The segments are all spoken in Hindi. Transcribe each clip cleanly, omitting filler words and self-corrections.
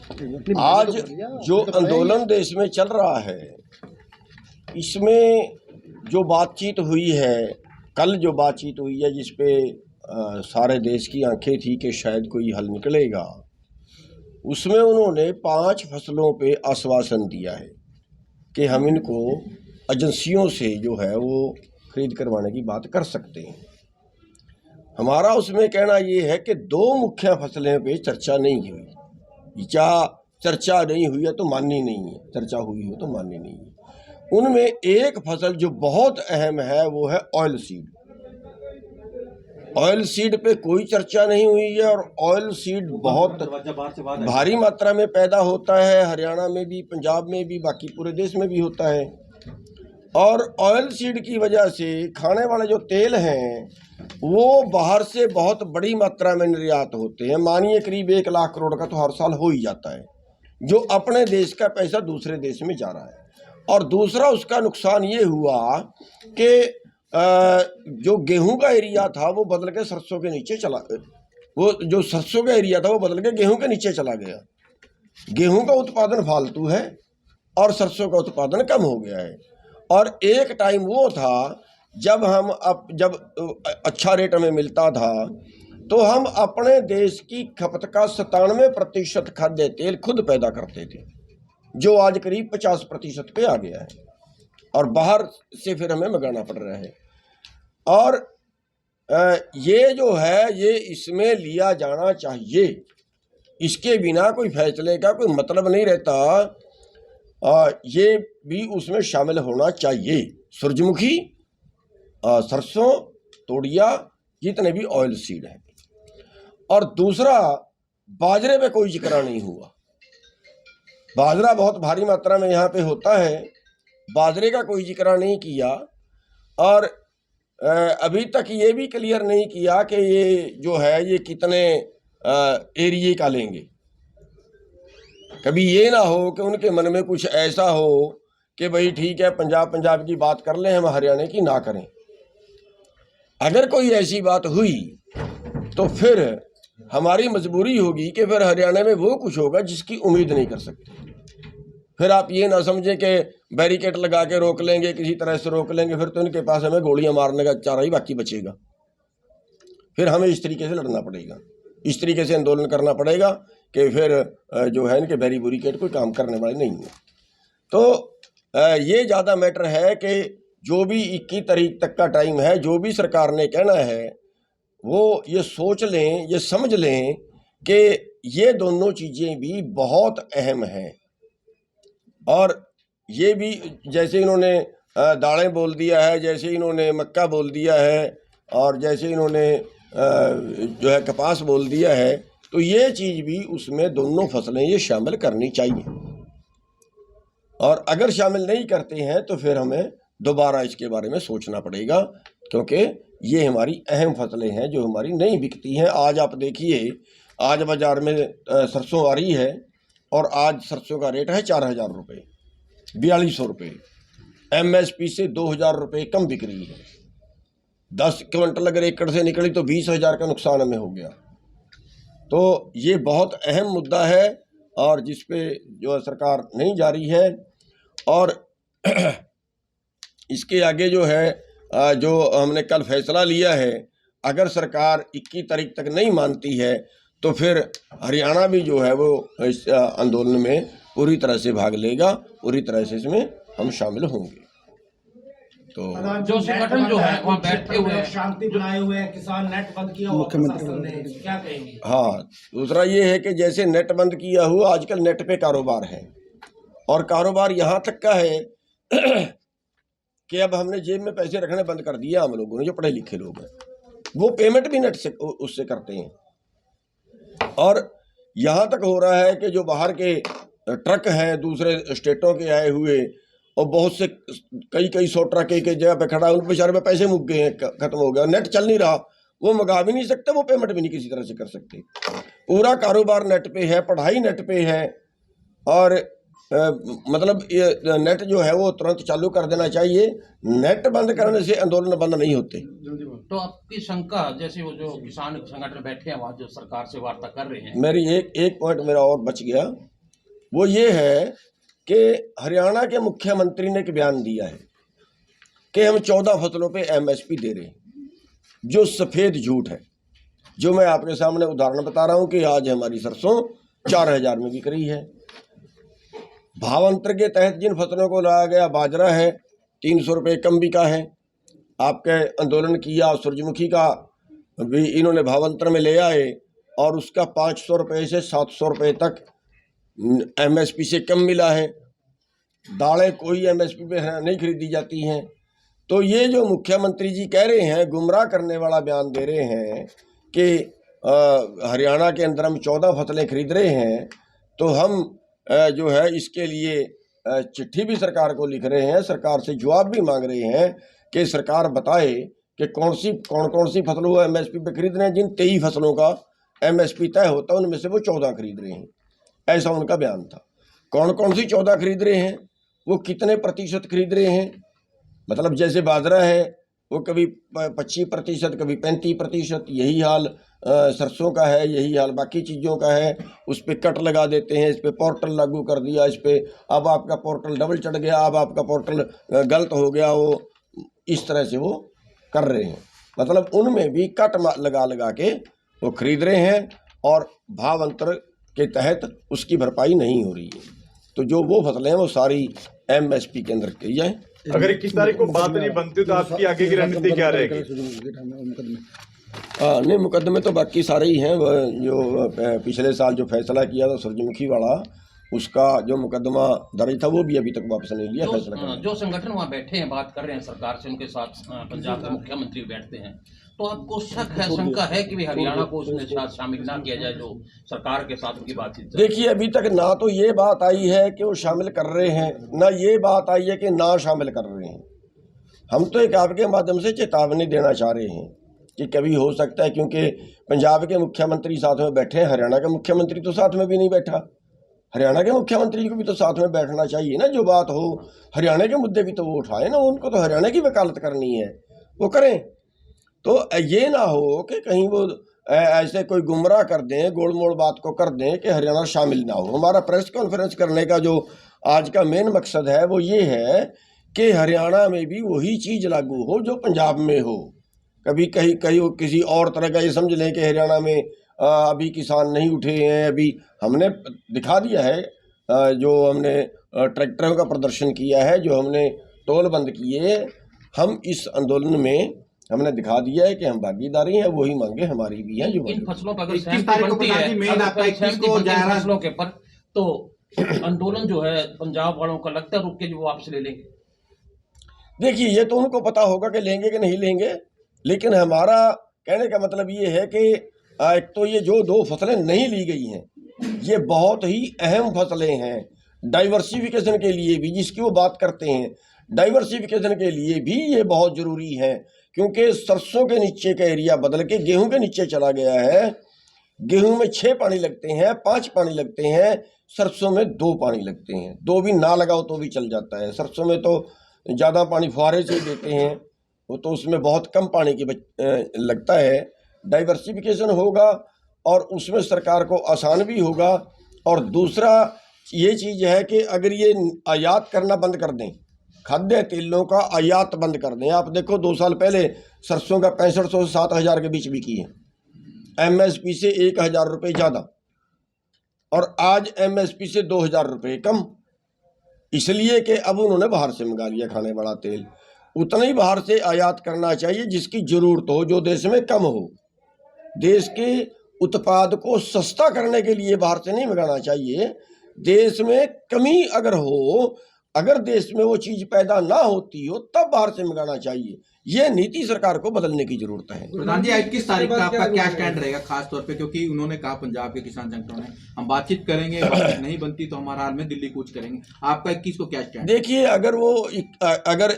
आज जो आंदोलन देश में चल रहा है, इसमें जो बातचीत हुई है, कल जो बातचीत हुई है जिसपे सारे देश की आंखें थी कि शायद कोई हल निकलेगा, उसमें उन्होंने 5 फसलों पे आश्वासन दिया है कि हम इनको एजेंसियों से जो है वो खरीद करवाने की बात कर सकते हैं। हमारा उसमें कहना ये है कि 2 मुख्य फसलें पे चर्चा नहीं हुई। क्या चर्चा नहीं हुई है तो माननी नहीं है, चर्चा हुई हो तो माननी नहीं है। उनमें एक फसल जो बहुत अहम है वो है ऑयल सीड। ऑयल सीड पे कोई चर्चा नहीं हुई है और ऑयल सीड बहुत भारी मात्रा में पैदा होता है, हरियाणा में भी, पंजाब में भी, बाकी पूरे देश में भी होता है। और ऑयल सीड की वजह से खाने वाले जो तेल हैं वो बाहर से बहुत बड़ी मात्रा में निर्यात होते हैं। मानिए करीब 1 लाख करोड़ का तो हर साल हो ही जाता है, जो अपने देश का पैसा दूसरे देश में जा रहा है। और दूसरा उसका नुकसान ये हुआ कि जो गेहूं का एरिया था वो बदल के सरसों के नीचे चला, वो जो सरसों का एरिया था वो बदल के गेहूं के नीचे चला गया। गेहूं का उत्पादन फालतू है और सरसों का उत्पादन कम हो गया है। और एक टाइम वो था जब अच्छा रेट हमें मिलता था तो हम अपने देश की खपत का 97% खाद्य तेल खुद पैदा करते थे, जो आज करीब 50% पे आ गया है और बाहर से फिर हमें मंगाना पड़ रहा है। और ये जो है ये इसमें लिया जाना चाहिए, इसके बिना कोई फैसले का कोई मतलब नहीं रहता। ये भी उसमें शामिल होना चाहिए। सूरजमुखी, सरसों, तोड़िया, जितने भी ऑयल सीड हैं। और दूसरा, बाजरे पे कोई जिक्र नहीं हुआ। बाजरा बहुत भारी मात्रा में यहाँ पे होता है, बाजरे का कोई जिक्र नहीं किया। और अभी तक ये भी क्लियर नहीं किया कि ये जो है ये कितने एरिए का लेंगे। कभी ये ना हो कि उनके मन में कुछ ऐसा हो कि भाई ठीक है पंजाब की बात कर लें, हम हरियाणा की ना करें। अगर कोई ऐसी बात हुई तो फिर हमारी मजबूरी होगी कि फिर हरियाणा में वो कुछ होगा जिसकी उम्मीद नहीं कर सकते। फिर आप ये ना समझें कि बैरिकेड लगा के रोक लेंगे, किसी तरह से रोक लेंगे, फिर तो इनके पास हमें गोलियां मारने का चारा ही बाकी बचेगा। फिर हमें इस तरीके से लड़ना पड़ेगा, इस तरीके से आंदोलन करना पड़ेगा कि फिर जो है इनके बैरिकेड कोई काम करने वाले नहीं है। तो ये ज़्यादा मैटर है कि जो भी 21 तारीख तक का टाइम है, जो भी सरकार ने कहना है वो ये सोच लें, ये समझ लें कि ये दोनों चीज़ें भी बहुत अहम हैं। और ये भी जैसे इन्होंने दालें बोल दिया है, जैसे इन्होंने मक्का बोल दिया है और जैसे इन्होंने जो है कपास बोल दिया है, तो ये चीज़ भी उसमें दोनों फसलें ये शामिल करनी चाहिए। और अगर शामिल नहीं करते हैं तो फिर हमें दोबारा इसके बारे में सोचना पड़ेगा, क्योंकि ये हमारी अहम फसलें हैं जो हमारी नहीं बिकती हैं। आज आप देखिए, आज बाज़ार में सरसों आ रही है और आज सरसों का रेट है 4000 रुपये, 4200 रुपये। MSP से 2000 रुपये कम बिक रही है। 10 क्विंटल अगर एकड़ से निकली तो 20,000 का नुकसान हमें हो गया। तो ये बहुत अहम मुद्दा है और जिस पे जो सरकार नहीं जा रही है। और इसके आगे जो है जो हमने कल फैसला लिया है, अगर सरकार 21 तारीख तक नहीं मानती है तो फिर हरियाणा भी जो है वो इस आंदोलन में पूरी तरह से भाग लेगा, पूरी तरह से इसमें हम शामिल होंगे। तो जो संगठन जो है वहाँ बैठे हुए शांति बनाए हुए हैं, किसान नेट बंद किया हुआ प्रशासन ने, क्या कहेंगे? हाँ, दूसरा ये है कि जैसे नेट बंद किया हुआ, आजकल नेट पे कारोबार है और कारोबार यहाँ तक का है कि अब हमने जेब में पैसे रखने बंद कर दिया। हम लोगों ने, जो पढ़े लिखे लोग हैं, वो पेमेंट भी नेट से उससे करते हैं। और यहाँ तक हो रहा है कि जो बाहर के ट्रक हैं दूसरे स्टेटों के आए हुए, और बहुत से कई 100 ट्रक एक जगह पे खड़ा है, उन बेचारे में पैसे मुक गए हैं, खत्म हो गया, नेट चल नहीं रहा, वो मंगा भी नहीं सकते, वो पेमेंट भी नहीं किसी तरह से कर सकते। पूरा कारोबार नेट पे है, पढ़ाई नेट पे है। और मतलब ये नेट जो है वो तुरंत चालू कर देना चाहिए। नेट बंद करने से आंदोलन बंद नहीं होते। तो आपकी शंका, जैसे वो जो किसान संगठन बैठे हैं वहाँ जो सरकार से वार्ता कर रहे हैं, मेरी एक पॉइंट मेरा और बच गया वो ये है कि हरियाणा के मुख्यमंत्री ने एक बयान दिया है कि हम 14 फसलों पे एमएसपी दे रहे हैं, जो सफ़ेद झूठ है। जो मैं आपके सामने उदाहरण बता रहा हूँ कि आज हमारी सरसों 4000 में बिक रही है। भावांतर के तहत जिन फसलों को लाया गया, बाजरा है 300 रुपये कम बिका है। आपके आंदोलन किया, सूरजमुखी का भी इन्होंने भावांतर में ले आए और उसका 500 रुपये से 700 रुपये तक एमएसपी से कम मिला है। दालें कोई एमएसपी पे नहीं खरीदी जाती हैं। तो ये जो मुख्यमंत्री जी कह रहे हैं, गुमराह करने वाला बयान दे रहे हैं कि हरियाणा के अंदर हम 14 फसलें खरीद रहे हैं, तो हम जो है इसके लिए चिट्ठी भी सरकार को लिख रहे हैं, सरकार से जवाब भी मांग रहे हैं कि सरकार बताए कि कौन कौन सी फसलों को एमएसपी पे खरीद रहे हैं। जिन 23 फसलों का एमएसपी तय होता है उनमें से वो 14 खरीद रहे हैं, ऐसा उनका बयान था। कौन सी 14 खरीद रहे हैं, वो कितने प्रतिशत खरीद रहे हैं, मतलब जैसे बाजरा है वो कभी 25%, कभी 35%, यही हाल सरसों का है, यही हाल बाकी चीज़ों का है। उस पर कट लगा देते हैं, इस पर पोर्टल लागू कर दिया, इस पर अब आपका पोर्टल डबल चढ़ गया, अब आपका पोर्टल गलत हो गया। वो इस तरह से वो कर रहे हैं, मतलब उनमें भी कट लगा के वो खरीद रहे हैं और भाव अंतर के तहत उसकी भरपाई नहीं हो रही है। तो जो वो फसलें हैं वो सारी एमएसपी के अंदर की जाए। अगर 21 तारीख को बात नहीं बनती तो आपकी आगे की रणनीति क्या रहेगी? नहीं, मुकदमे तो बाकी सारे ही हैं। जो पिछले साल जो फैसला किया था सूरजमुखी वाला, उसका जो मुकदमा दर्ज था वो भी अभी तक वापस नहीं लिया फैसला। जो संगठन वहाँ बैठे हैं, बात कर रहे हैं सरकार से, उनके साथ पंजाब के मुख्यमंत्री बैठते हैं, तो आपको शक है, शंका है कि भी हरियाणा को उसमें साथ शामिल ना किया जाए जो सरकार के साथ उनकी बातचीत? देखिए, अभी तक ना तो ये बात आई है कि वो शामिल कर रहे हैं, ना ये बात आई है कि ना शामिल कर रहे हैं। हम तो एक आपके माध्यम से चेतावनी देना चाह रहे हैं कि कभी हो सकता है, क्योंकि पंजाब के मुख्यमंत्री साथ में बैठे हैं, हरियाणा का मुख्यमंत्री तो साथ में भी नहीं बैठा। हरियाणा के मुख्यमंत्री को भी तो साथ में बैठना चाहिए ना। जो बात हो हरियाणा के मुद्दे भी तो वो उठाए ना, उनको तो हरियाणा की वकालत करनी है, वो करें। तो ये ना हो कि कहीं वो ऐसे कोई गुमराह कर दें, गोल मोड़ बात को कर दें कि हरियाणा शामिल ना हो। हमारा प्रेस कॉन्फ्रेंस करने का जो आज का मेन मकसद है वो ये है कि हरियाणा में भी वही चीज़ लागू हो जो पंजाब में हो। कभी कहीं किसी और तरह का ये समझ लें कि हरियाणा में अभी किसान नहीं उठे हैं। अभी हमने दिखा दिया है, जो हमने ट्रैक्टरों का प्रदर्शन किया है, जो हमने टोल बंद किए, हम इस आंदोलन में हमने दिखा दिया है कि हम भागीदारी हैं, वही मांगे हमारी भी हैं। जो इन फसलों पर अगर 21 तारीख को फसलों के पर तो आंदोलन जो है पंजाब वालों का लगता है रुक के जो वापस ले लेंगे। देखिए, ये तो उनको पता होगा कि लेंगे कि नहीं लेंगे, लेकिन हमारा कहने का मतलब ये है कि एक तो ये जो 2 फसलें नहीं ली गई हैं, ये बहुत ही अहम फसलें हैं डाइवर्सिफिकेशन के लिए भी, जिसकी वो बात करते हैं। डाइवर्सिफिकेशन के लिए भी ये बहुत ज़रूरी है, क्योंकि सरसों के नीचे का एरिया बदल के गेहूं के नीचे चला गया है। गेहूं में 6 पानी लगते हैं, 5 पानी लगते हैं, सरसों में 2 पानी लगते हैं। 2 भी ना लगाओ तो भी चल जाता है। सरसों में तो ज़्यादा पानी फुहारे से देते हैं, वो तो उसमें बहुत कम पानी की लगता है। डाइवर्सिफिकेशन होगा और उसमें सरकार को आसान भी होगा। और दूसरा ये चीज़ है कि अगर ये आयात करना बंद कर दें, खाद्य तेलों का आयात बंद कर दें। आप देखो 2 साल पहले सरसों का 6500 से 7000 के बीच बिकी है, एमएसपी से 1000 रुपये ज़्यादा, और आज एमएसपी से 2000 रुपये कम, इसलिए कि अब उन्होंने बाहर से मंगा लिया खाने वाला तेल। उतना ही बाहर से आयात करना चाहिए जिसकी ज़रूरत हो, जो देश में कम हो। देश के उत्पाद को सस्ता करने के लिए बाहर से नहीं मंगाना चाहिए। देश में कमी अगर हो, अगर देश में वो चीज़ पैदा ना होती हो, तब बाहर से मंगाना चाहिए। ये नीति सरकार को बदलने की जरूरत है। प्रधान जी, 21 तारीख का आपका क्या स्टैंड रहेगा खास तौर पे, क्योंकि उन्होंने कहा पंजाब के किसान संगठनों ने हम बातचीत करेंगे, बातचीत नहीं बनती तो हमारा हाल में दिल्ली कूच करेंगे। आपका 21 को क्या स्टैंड? देखिए, अगर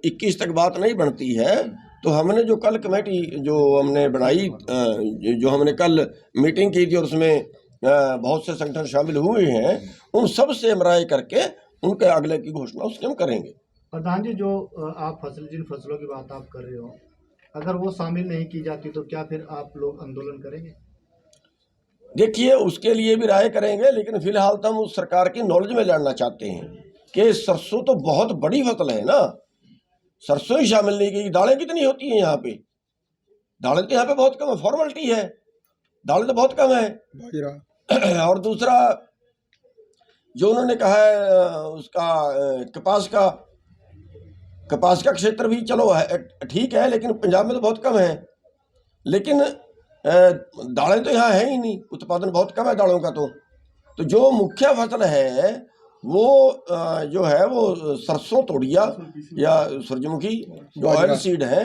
21 तक बात नहीं बनती है तो हमने जो कल कमेटी जो हमने बनाई, जो हमने कल मीटिंग की थी और उसमें बहुत से संगठन शामिल हुए हैं, उन सब से हम राय करके उनके अगले की घोषणा उसके हम करेंगे। प्रधान जी, जो आप जिन फसलों की बात आप कर रहे हो, अगर वो शामिल नहीं की जाती तो क्या फिर आप लोग आंदोलन करेंगे? देखिए, उसके लिए भी राय करेंगे, लेकिन फिलहाल तो हम उस सरकार की नॉलेज में जानना चाहते हैं कि सरसों तो बहुत बड़ी फसल है ना, सरसों ही शामिल नहीं की। दालें कितनी होती हैं यहाँ पे? दालें तो यहाँ पे बहुत कम है, फॉर्मेलिटी है, दालें तो बहुत कम है। और दूसरा जो उन्होंने कहा है उसका कपास का क्षेत्र भी चलो है, ठीक है, लेकिन पंजाब में तो बहुत कम है। लेकिन दालें तो यहाँ है ही नहीं, उत्पादन बहुत कम है दालों का। तो जो मुख्य फसल है वो जो है वो सरसों, तोड़िया या सूरजमुखी जो ऑयल सीड है,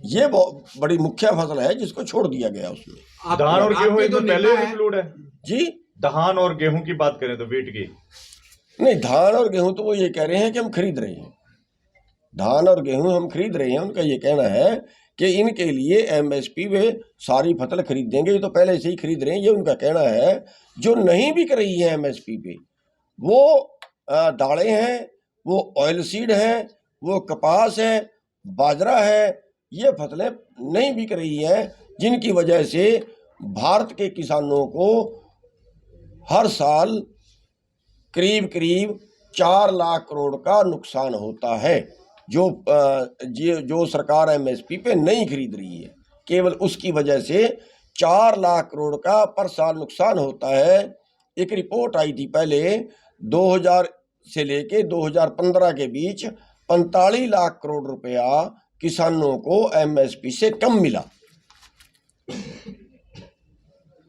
ये बहुत बड़ी मुख्य फसल है जिसको छोड़ दिया गया उसमें। धान और गेहूं इसमें पहले इंक्लूड है जी। धान और गेहूं की बात करें तो वेट की नहीं, धान और गेहूं तो वो ये कह रहे हैं कि हम खरीद रहे हैं, धान और गेहूं हम खरीद रहे हैं। उनका ये कहना है कि इनके लिए एमएसपी वे सारी फसल खरीद देंगे, ये तो पहले से ही खरीद रहे हैं, ये उनका कहना है। जो नहीं बिक रही है एमएसपी पे वो दालें हैं, वो ऑयल सीड है, वो कपास है, बाजरा है, ये फसलें नहीं बिक रही हैं, जिनकी वजह से भारत के किसानों को हर साल करीब करीब 4 लाख करोड़ का नुकसान होता है। जो सरकार एमएसपी पे नहीं खरीद रही है, केवल उसकी वजह से 4 लाख करोड़ का पर साल नुकसान होता है। एक रिपोर्ट आई थी पहले 2000 से लेके 2015 के बीच 45 लाख करोड़ रुपया किसानों को एमएसपी से कम मिला।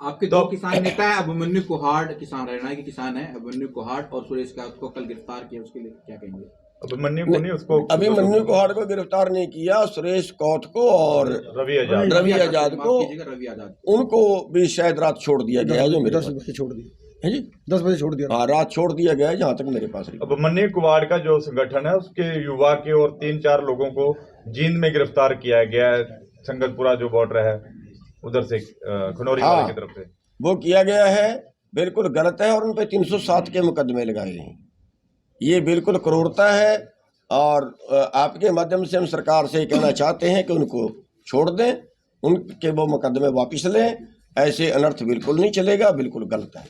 आपके दो किसान नेता है, अभिमन्यु कुहाड़ किसान हरियाणा के किसान है, अभिमन्यु कुहाड़ और सुरेश कौथ को कल गिरफ्तार किया, उसके लिए क्या कहेंगे? अभिमन्यु कुहाड़ को गिरफ्तार नहीं किया, सुरेश कौथ को और रवि आजाद को, उनको भी शायद रात छोड़ दिया गया, जो मेरे 10 बजे छोड़ दिया है जी, 10 बजे छोड़ दिया। हाँ, रात छोड़ दिया गया है जहाँ तक मेरे पास। अभिमन्यु कुहाड़ का जो संगठन है उसके युवा के और 3-4 लोगों को जींद में गिरफ्तार किया गया है, संगतपुरा जो बॉर्डर है उधर से, खनौरी वाले की तरफ से वो किया गया है, बिल्कुल गलत है। और उन पर 307 के मुकदमे लगाए गए हैं, ये बिल्कुल क्रूरता है। और आपके माध्यम से हम सरकार से कहना चाहते हैं कि उनको छोड़ दें, उनके वो मुकदमे वापस लें, ऐसे अनर्थ बिल्कुल नहीं चलेगा, बिल्कुल गलत है।